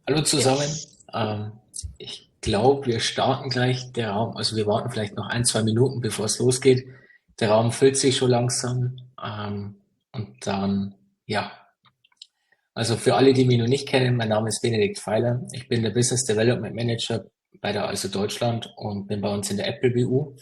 Hallo zusammen. Ich glaube, wir starten gleich. Der Raum, also wir warten vielleicht noch 1, 2 Minuten, bevor es losgeht. Der Raum füllt sich schon langsam. Und dann, ja. Also für alle, die mich noch nicht kennen, mein Name ist Benedikt Pfeiler. Ich bin der Business Development Manager bei der Also Deutschland und bin bei uns in der Apple BU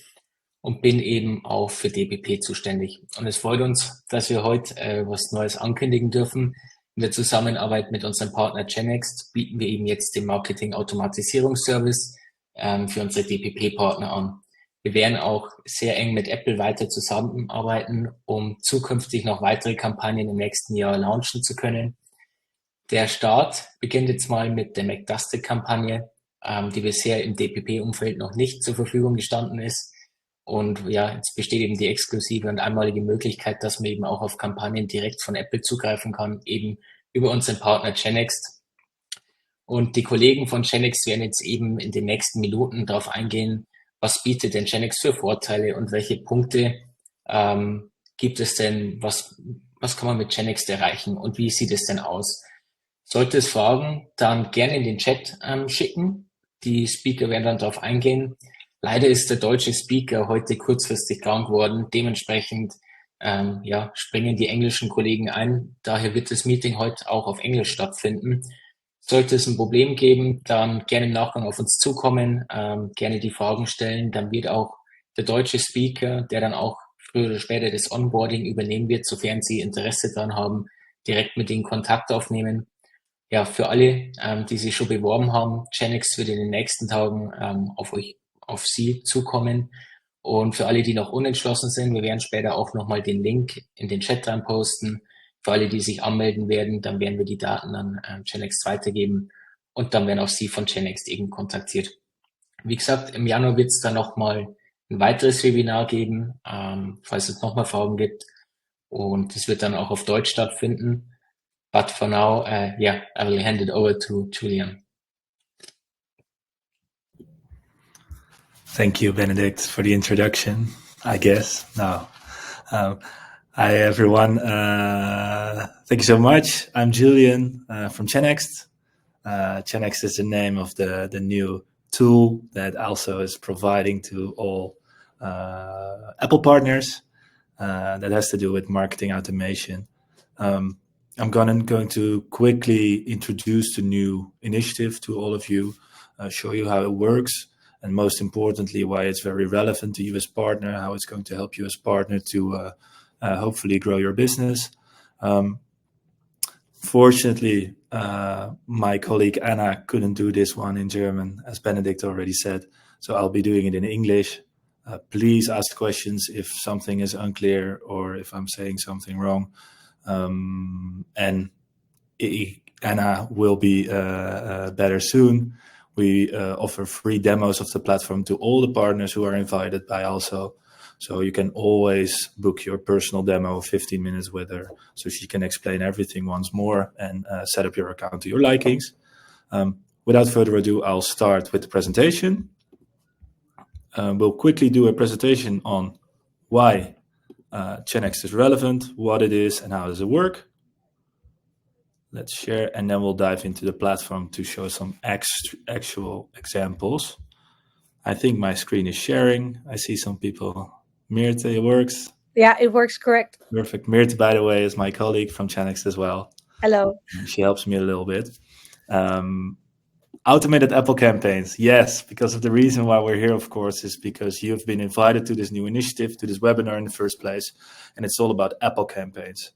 und bin eben auch für DBP zuständig. Und es freut uns, dass wir heute was Neues ankündigen dürfen. In der Zusammenarbeit mit unserem Partner Channext bieten wir eben jetzt den Marketingautomatisierungsservice für unsere DPP-Partner an. Wir werden auch sehr eng mit Apple weiter zusammenarbeiten, um zukünftig noch weitere Kampagnen im nächsten Jahr launchen zu können. Der Start beginnt jetzt mal mit der McDusted-Kampagne, die bisher im DPP-Umfeld noch nicht zur Verfügung gestanden ist. Und ja, jetzt besteht eben die exklusive und einmalige Möglichkeit, dass man eben auch auf Kampagnen direkt von Apple zugreifen kann, eben über unseren Partner Channext. Und die Kollegen von Channext werden jetzt eben in den nächsten Minuten darauf eingehen, was bietet denn Channext für Vorteile und welche Punkte gibt es denn, was kann man mit Channext erreichen und wie sieht es denn aus? Sollte es Fragen, dann gerne in den Chat schicken. Die Speaker werden dann darauf eingehen. Leider ist der deutsche Speaker heute kurzfristig krank geworden. Dementsprechend springen die englischen Kollegen ein. Daher wird das Meeting heute auch auf Englisch stattfinden. Sollte es ein Problem geben, dann gerne im Nachgang auf uns zukommen, gerne die Fragen stellen. Dann wird auch der deutsche Speaker, der dann auch früher oder später das Onboarding übernehmen wird, sofern Sie Interesse daran haben, direkt mit Ihnen Kontakt aufnehmen. Ja, für alle, die sich schon beworben haben, Channext wird in den nächsten Tagen auf Sie zukommen. Und für alle, die noch unentschlossen sind, wir werden später auch nochmal den Link in den Chat rein posten. Für alle, die sich anmelden werden, dann werden wir die Daten an Channext weitergeben und dann werden auch Sie von Channext eben kontaktiert. Wie gesagt, im Januar wird es dann nochmal ein weiteres Webinar geben, falls es nochmal Fragen gibt. Und es wird dann auch auf Deutsch stattfinden. But for now, I will hand it over to Julian. Thank you, Benedict, for the introduction, I guess. Now, hi, everyone. Thank you so much. I'm Julian from Channext. Channext is the name of the new tool that also is providing to all Apple partners that has to do with marketing automation. I'm going to quickly introduce the new initiative to all of you, show you how it works, and most importantly, why it's very relevant to you as partner, how it's going to help you as partner to hopefully grow your business. Fortunately, my colleague Anna couldn't do this one in German, as Benedict already said, so I'll be doing it in English. Please ask questions if something is unclear or if I'm saying something wrong. And Anna will be better soon. We offer free demos of the platform to all the partners who are invited by also. So you can always book your personal demo, 15 minutes with her, so she can explain everything once more and set up your account to your likings. Without further ado, I'll start with the presentation. We'll quickly do a presentation on why Channext is relevant, what it is, and how does it work. Let's share, and then we'll dive into the platform to show some actual examples. I think my screen is sharing. I see some people. Mirte, it works? Yeah, it works correct. Perfect. Mirte, by the way, is my colleague from Channext as well. Hello. She helps me a little bit. Automated Apple campaigns. Yes, because of the reason why we're here, of course, is because you've been invited to this new initiative, to this webinar in the first place, and it's all about Apple campaigns.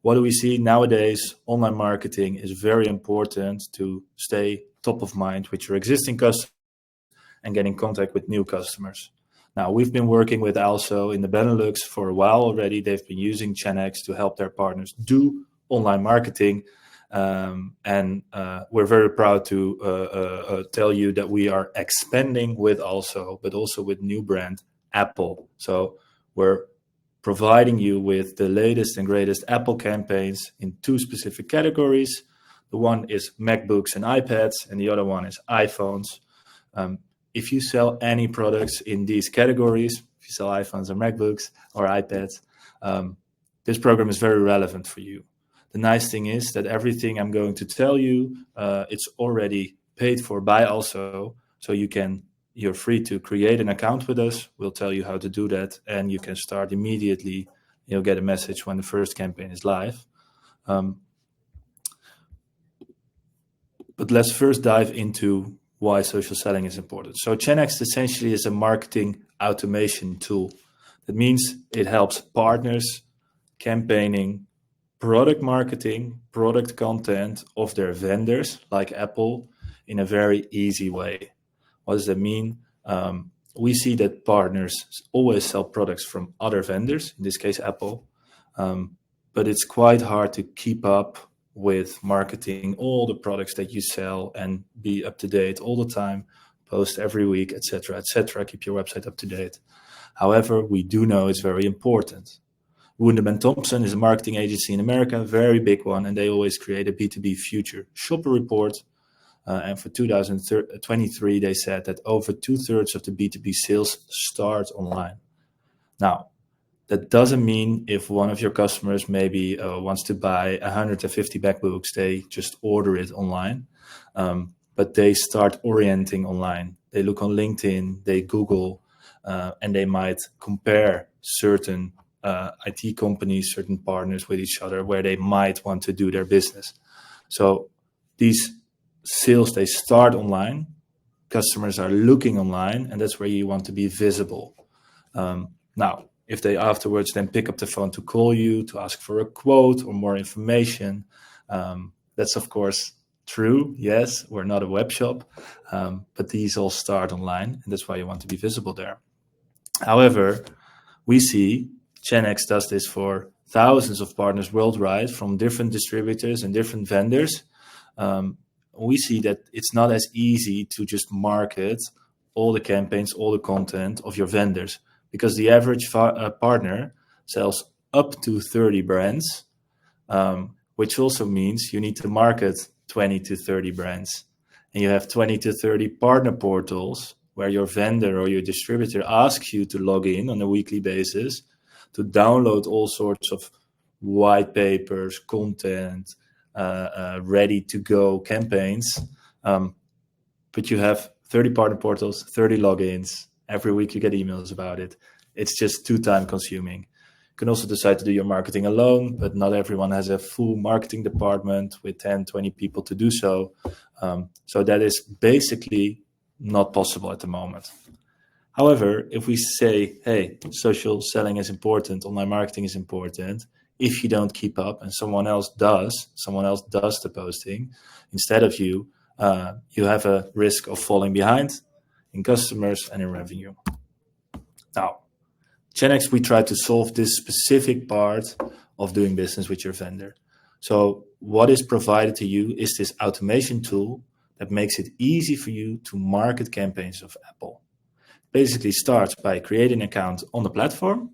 What do we see nowadays? Online marketing is very important to stay top of mind with your existing customers and get in contact with new customers. Now, we've been working with also in the Benelux for a while already. They've been using Channext to help their partners do online marketing. And we're very proud to tell you that we are expanding with but also with new brand Apple. So we're providing you with the latest and greatest Apple campaigns in 2 specific categories. The one is MacBooks and iPads, and the other one is iPhones. If you sell any products in these categories, if you sell iPhones or MacBooks or iPads, this program is very relevant for you. The nice thing is that everything I'm going to tell you, it's already paid for by also, so you're free to create an account with us. We'll tell you how to do that, and you can start immediately. You'll get a message when the first campaign is live. But let's first dive into why social selling is important. So Channext essentially is a marketing automation tool. That means it helps partners campaigning, product marketing, product content of their vendors like Apple in a very easy way. What does that mean? We see that partners always sell products from other vendors, in this case Apple, but it's quite hard to keep up with marketing all the products that you sell and be up to date all the time, post every week, etc., keep your website up to date. However, we do know it's very important. Wunderman Thompson is a marketing agency in America, a very big one, and they always create a B2B future shopper report. And for 2023, they said that over 2/3 of the B2B sales start online. Now, that doesn't mean if one of your customers maybe wants to buy 150 MacBooks, they just order it online. But they start orienting online. They look on LinkedIn, they Google, and they might compare certain IT companies, certain partners with each other where they might want to do their business. So these sales, they start online. Customers are looking online, and that's where you want to be visible. Now, if they afterwards then pick up the phone to call you, to ask for a quote or more information, that's of course true. Yes, we're not a web shop, but these all start online, and that's why you want to be visible there. However, we see Channext does this for thousands of partners worldwide from different distributors and different vendors. We see that it's not as easy to just market all the campaigns, all the content of your vendors, because the average partner sells up to 30 brands, which also means you need to market 20 to 30 brands. And you have 20 to 30 partner portals where your vendor or your distributor asks you to log in on a weekly basis to download all sorts of white papers, content, ready to go campaigns. But you have 30 partner portals, 30 logins. Every week you get emails about it. It's just too time consuming. You can also decide to do your marketing alone, but not everyone has a full marketing department with 10, 20 people to do so. So that is basically not possible at the moment. However, if we say, hey, social selling is important, online marketing is important, if you don't keep up and someone else does the posting instead of you, you have a risk of falling behind in customers and in revenue. Now, Channext, we try to solve this specific part of doing business with your vendor. So what is provided to you is this automation tool that makes it easy for you to market campaigns of Apple. Basically starts by creating an account on the platform.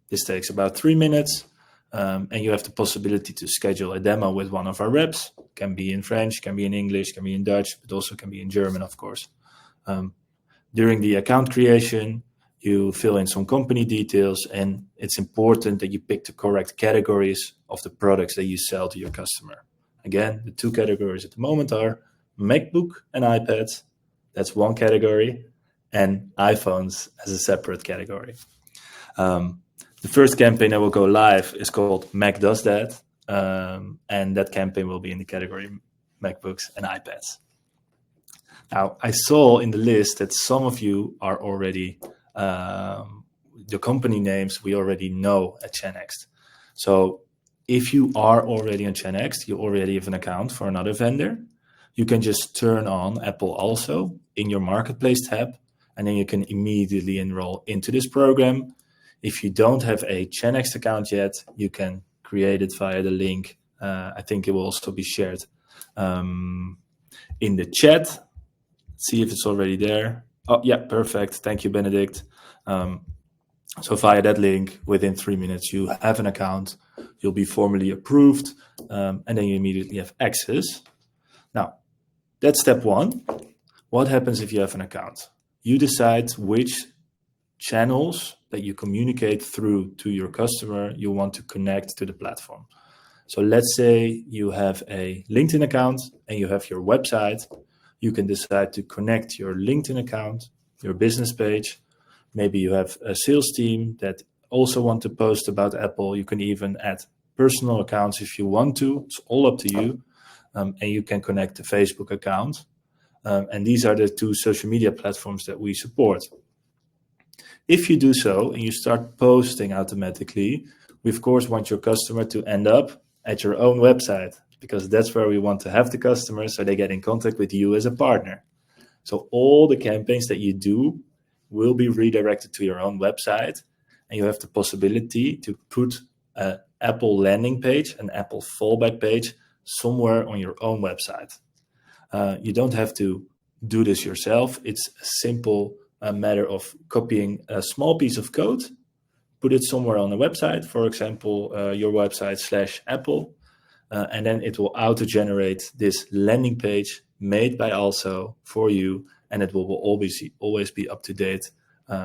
This takes about 3 minutes, and you have the possibility to schedule a demo with one of our reps. Can be in French, can be in English, can be in Dutch, but also can be in German, of course. During the account creation, you fill in some company details, and it's important that you pick the correct categories of the products that you sell to your customer. Again, the 2 categories at the moment are MacBook and iPads. That's one category, and iPhones as a separate category. The first campaign that will go live is called Mac Does That, and that campaign will be in the category MacBooks and iPads. Now, I saw in the list that some of you are already, the company names we already know at Channext. So if you are already on Channext, you already have an account for another vendor, you can just turn on Apple also in your Marketplace tab, and then you can immediately enroll into this program. If you don't have a Channext account yet, you can create it via the link. I think it will also be shared in the chat. See if it's already there. Oh, yeah, perfect. Thank you, Benedict. So via that link, within 3 minutes, you have an account. You'll be formally approved, and then you immediately have access. Now, that's step 1. What happens if you have an account? You decide which channels that you communicate through to your customer you want to connect to the platform. So let's say you have a LinkedIn account and you have your website. You can decide to connect your LinkedIn account, your business page. Maybe you have a sales team that also want to post about Apple. You can even add personal accounts if you want to. It's all up to you. And you can connect the Facebook account. And these are the two social media platforms that we support. If you do so and you start posting automatically, we of course want your customer to end up at your own website, because that's where we want to have the customer, so they get in contact with you as a partner. So all the campaigns that you do will be redirected to your own website, and you have the possibility to put an Apple landing page, an Apple fallback page somewhere on your own website. You don't have to do this yourself. It's a simple matter of copying a small piece of code, put it somewhere on a website, for example, your website /Apple, and then it will auto-generate this landing page made by Also for you, and it will always be up to date.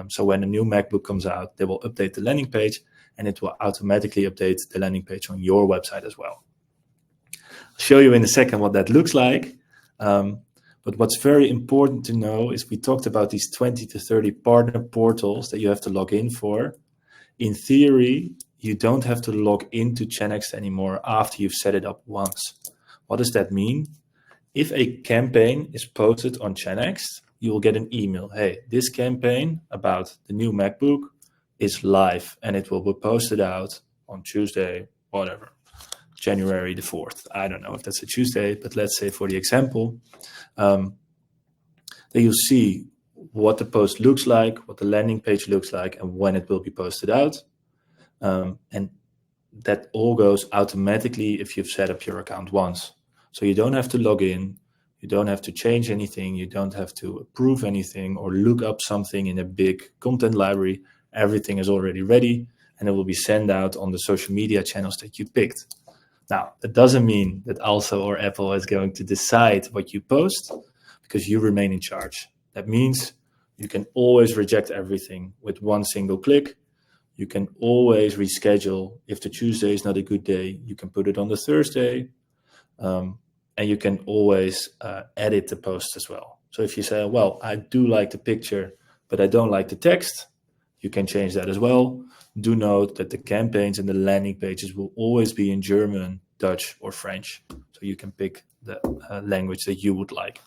So when a new MacBook comes out, they will update the landing page, and it will automatically update the landing page on your website as well. I'll show you in a second what that looks like. But what's very important to know is we talked about these 20 to 30 partner portals that you have to log in for. In theory, you don't have to log into Channext anymore after you've set it up once. What does that mean? If a campaign is posted on Channext, you will get an email. Hey, this campaign about the new MacBook is live, and it will be posted out on Tuesday, whatever, January the 4th. I don't know if that's a Tuesday, but let's say for the example, then you'll see what the post looks like, what the landing page looks like, and when it will be posted out. And that all goes automatically if you've set up your account once. So you don't have to log in, you don't have to change anything, you don't have to approve anything or look up something in a big content library. Everything is already ready, and it will be sent out on the social media channels that you picked. Now, that doesn't mean that Also or Apple is going to decide what you post, because you remain in charge. That means you can always reject everything with one single click. You can always reschedule. If the Tuesday is not a good day, you can put it on the Thursday. And you can always edit the post as well. So if you say, well, I do like the picture, but I don't like the text, you can change that as well. Do note that the campaigns and the landing pages will always be in German, Dutch, or French. So you can pick the language that you would like.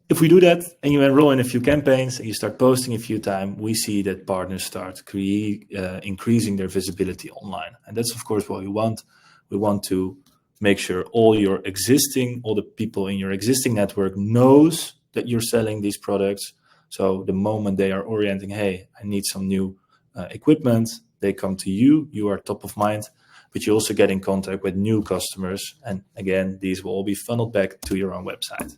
If we do that and you enroll in a few campaigns and you start posting a few times, we see that partners start increasing their visibility online. And that's, of course, what we want. We want to make sure all the people in your existing network knows that you're selling these products. So the moment they are orienting, hey, I need some new equipment, they come to you, you are top of mind, but you also get in contact with new customers. And again, these will all be funneled back to your own website.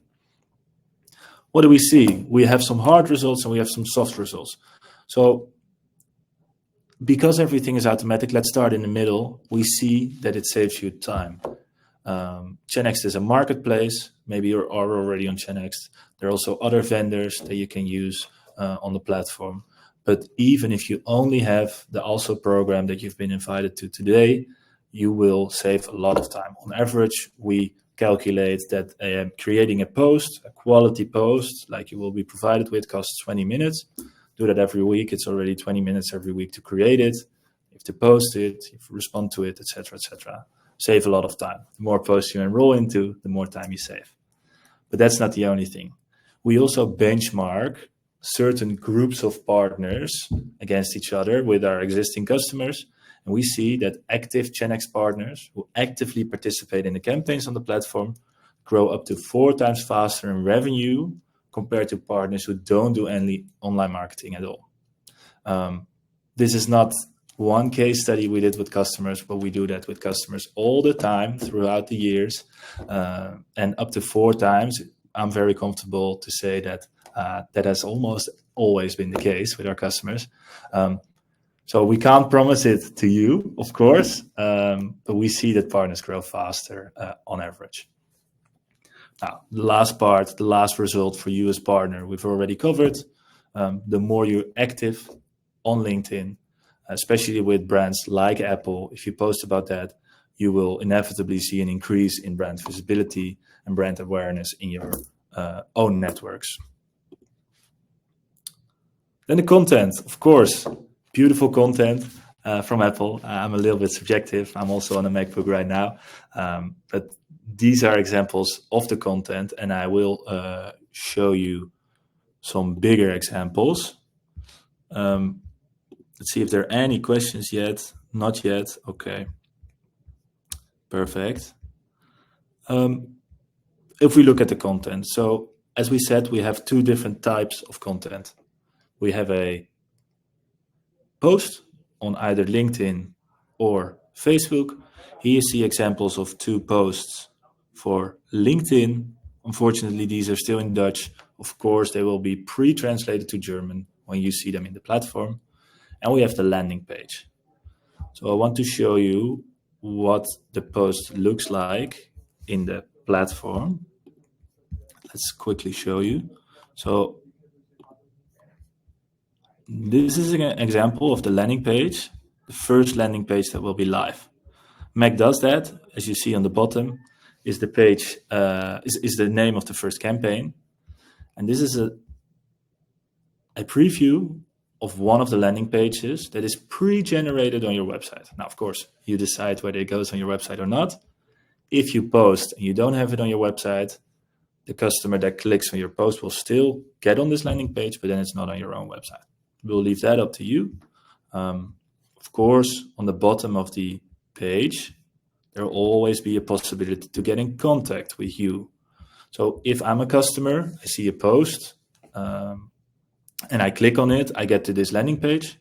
What do we see? We have some hard results and we have some soft results. So because everything is automatic, let's start in the middle. We see that it saves you time. Channext is a marketplace. Maybe you are already on Channext. There are also other vendors that you can use on the platform. But even if you only have the Also program that you've been invited to today, you will save a lot of time. On average, we calculate that creating a post, a quality post, like you will be provided with, costs 20 minutes. Do that every week. It's already 20 minutes every week to create it. You have to post it, you have to respond to it, etc., etc. Save a lot of time. The more posts you enroll into, the more time you save. But that's not the only thing. We also benchmark certain groups of partners against each other with our existing customers. And we see that active Channext partners who actively participate in the campaigns on the platform grow up to 4 times faster in revenue compared to partners who don't do any online marketing at all. This is not one case study we did with customers, but we do that with customers all the time throughout the years. And up to 4 times, I'm very comfortable to say that that has almost always been the case with our customers. So we can't promise it to you, of course, but we see that partners grow faster on average. Now, the last part, the last result for you as partner, we've already covered. The more you're active on LinkedIn, especially with brands like Apple. If you post about that, you will inevitably see an increase in brand visibility and brand awareness in your own networks. Then the content, of course, beautiful content from Apple. I'm a little bit subjective. I'm also on a MacBook right now. But these are examples of the content, and I will show you some bigger examples. Let's see if there are any questions yet. Not yet. Okay. Perfect. If we look at the content, so as we said, we have two different types of content. We have a post on either LinkedIn or Facebook. Here you see examples of two posts for LinkedIn. Unfortunately, these are still in Dutch. Of course, they will be pre-translated to German when you see them in the platform. And we have the landing page. So I want to show you what the post looks like in the platform. Let's quickly show you. So this is an example of the landing page, the first landing page that will be live. Mac does that, as you see on the bottom, is the page, is the name of the first campaign. And this is a preview of one of the landing pages that is pre-generated on your website. Now, of course, you decide whether it goes on your website or not. If you post and you don't have it on your website, the customer that clicks on your post will still get on this landing page, but then it's not on your own website. We'll leave that up to you. Of course, on the bottom of the page, there will always be a possibility to get in contact with you. So if I'm a customer, I see a post, and I click on it, I get to this landing page.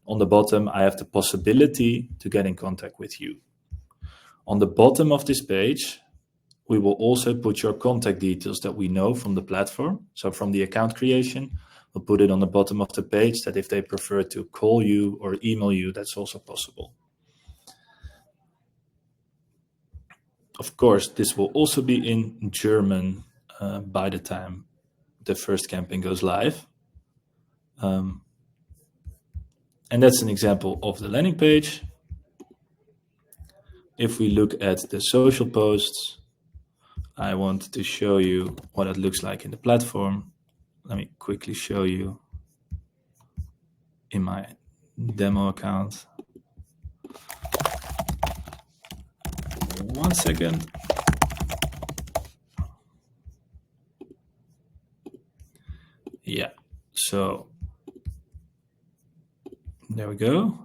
On the bottom, I have the possibility to get in contact with you. On the bottom of this page, we will also put your contact details that we know from the platform. So from the account creation, we'll put it on the bottom of the page that if they prefer to call you or email you, that's also possible. Of course, this will also be in German by the time the first campaign goes live. And that's an example of the landing page. If we look at the social posts, I want to show you what it looks like in the platform. Let me quickly show you in my demo account. 1 second. Yeah, so there we go.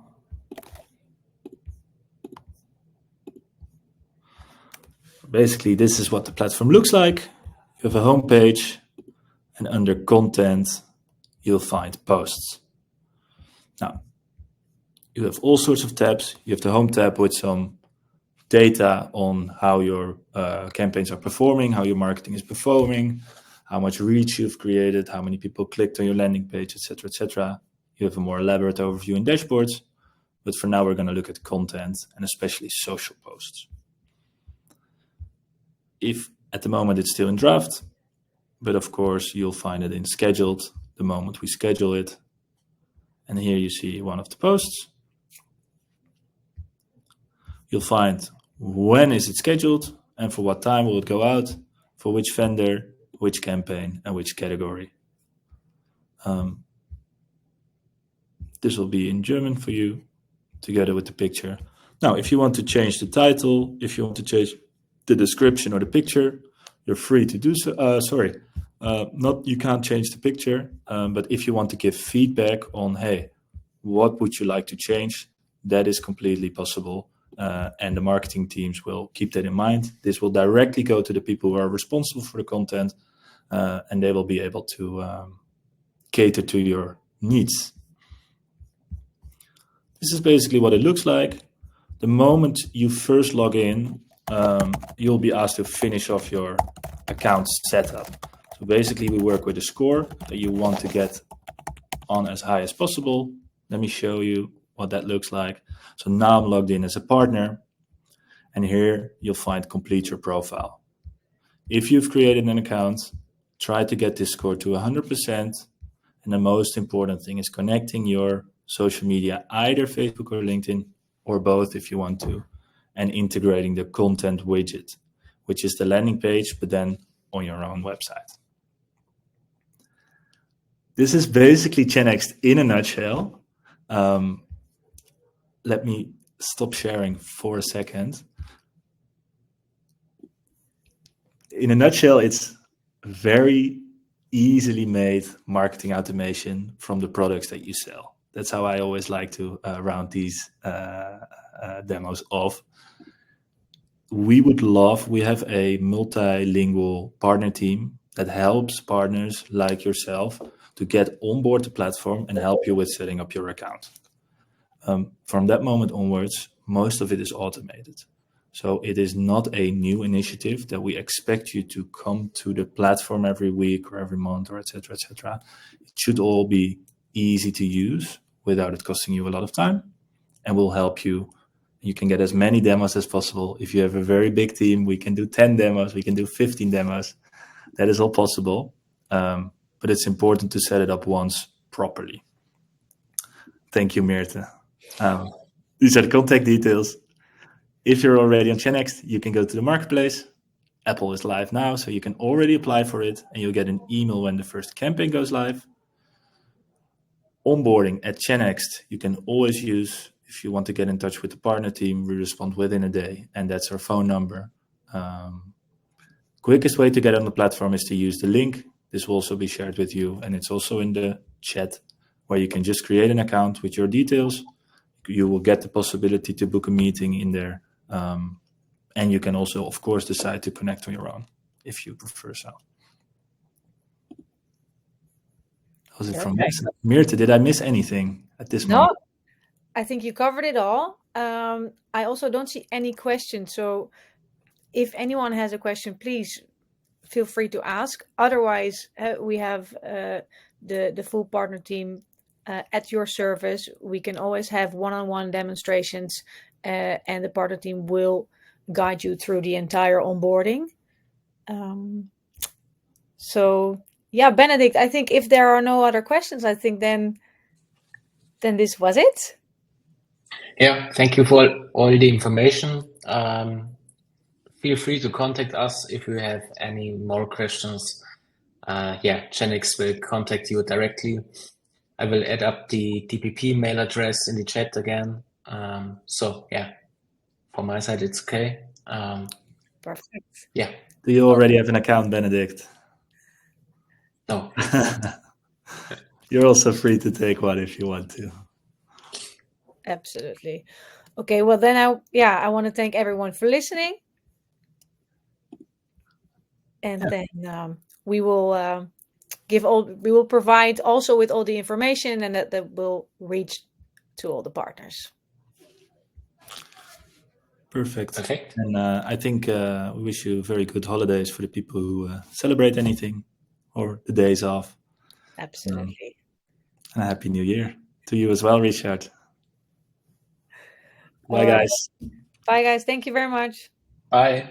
Basically, this is what the platform looks like. You have a home page, and under content, you'll find posts. Now, you have all sorts of tabs. You have the home tab with some data on how your campaigns are performing, how your marketing is performing, how much reach you've created, how many people clicked on your landing page, etc., etc. You have a more elaborate overview in dashboards, but for now we're going to look at content and especially social posts. If at the moment it's still in draft, but of course you'll find it in scheduled the moment we schedule it. And here you see one of the posts. You'll find when is it scheduled and for what time will it go out, for which vendor, which campaign, and which category. This will be in German for you, together with the picture. Now, if you want to change the title, if you want to change the description or the picture, you're free to do so. You can't change the picture, but if you want to give feedback on, hey, what would you like to change? That is completely possible. And the marketing teams will keep that in mind. This will directly go to the people who are responsible for the content, and they will be able to cater to your needs. This is basically what it looks like. The moment you first log in, you'll be asked to finish off your account setup. So basically, we work with a score that you want to get on as high as possible. Let me show you what that looks like. So now I'm logged in as a partner, and here you'll find complete your profile. If you've created an account, try to get this score to 100%. And the most important thing is connecting your social media, either Facebook or LinkedIn, or both if you want to, and integrating the content widget, which is the landing page, but then on your own website. This is basically Channext in a nutshell. Let me stop sharing for a second. In a nutshell, it's very easily made marketing automation from the products that you sell. That's how I always like to round these demos off. We have a multilingual partner team that helps partners like yourself to get on board the platform and help you with setting up your account. From that moment onwards, most of it is automated. So it is not a new initiative that we expect you to come to the platform every week or every month or et cetera, et cetera. It should all be easy to use without it costing you a lot of time, and will help you. You can get as many demos as possible. If you have a very big team, we can do 10 demos, we can do 15 demos. That is all possible, but it's important to set it up once properly. Thank you, Meerte. These are the contact details. If you're already on Channext, you can go to the marketplace. Apple is live now, so you can already apply for it, and you'll get an email when the first campaign goes live. Onboarding at Channext, you can always use. If you want to get in touch with the partner team, we respond within a day, and that's our phone number. Quickest way to get on the platform is to use the link. This will also be shared with you, and it's also in the chat, where you can just create an account with your details. You will get the possibility to book a meeting in there. And you can also, of course, decide to connect on your own if you prefer so. Was it from Meerte? Did I miss anything at this moment? No, I think you covered it all. I also don't see any questions. So if anyone has a question, please feel free to ask. Otherwise, we have the full partner team at your service. We can always have one-on-one demonstrations, and the partner team will guide you through the entire onboarding. So yeah, Benedict, I think if there are no other questions, I think then this was it. Yeah, thank you for all the information. Feel free to contact us if you have any more questions. Yeah, Channext will contact you directly. I will add up the DPP mail address in the chat again. So yeah, from my side, it's okay. Perfect. Yeah. Do you already have an account, Benedict? No. You're also free to take one if you want to. Absolutely. Okay, well then I want to thank everyone for listening. And then we will provide also with all the information, and that will reach to all the partners. Perfect. And I think we wish you very good holidays for the people who celebrate anything or the days off. Absolutely. And a happy new year to you as well, Richard. Bye, guys. Bye, guys. Thank you very much. Bye.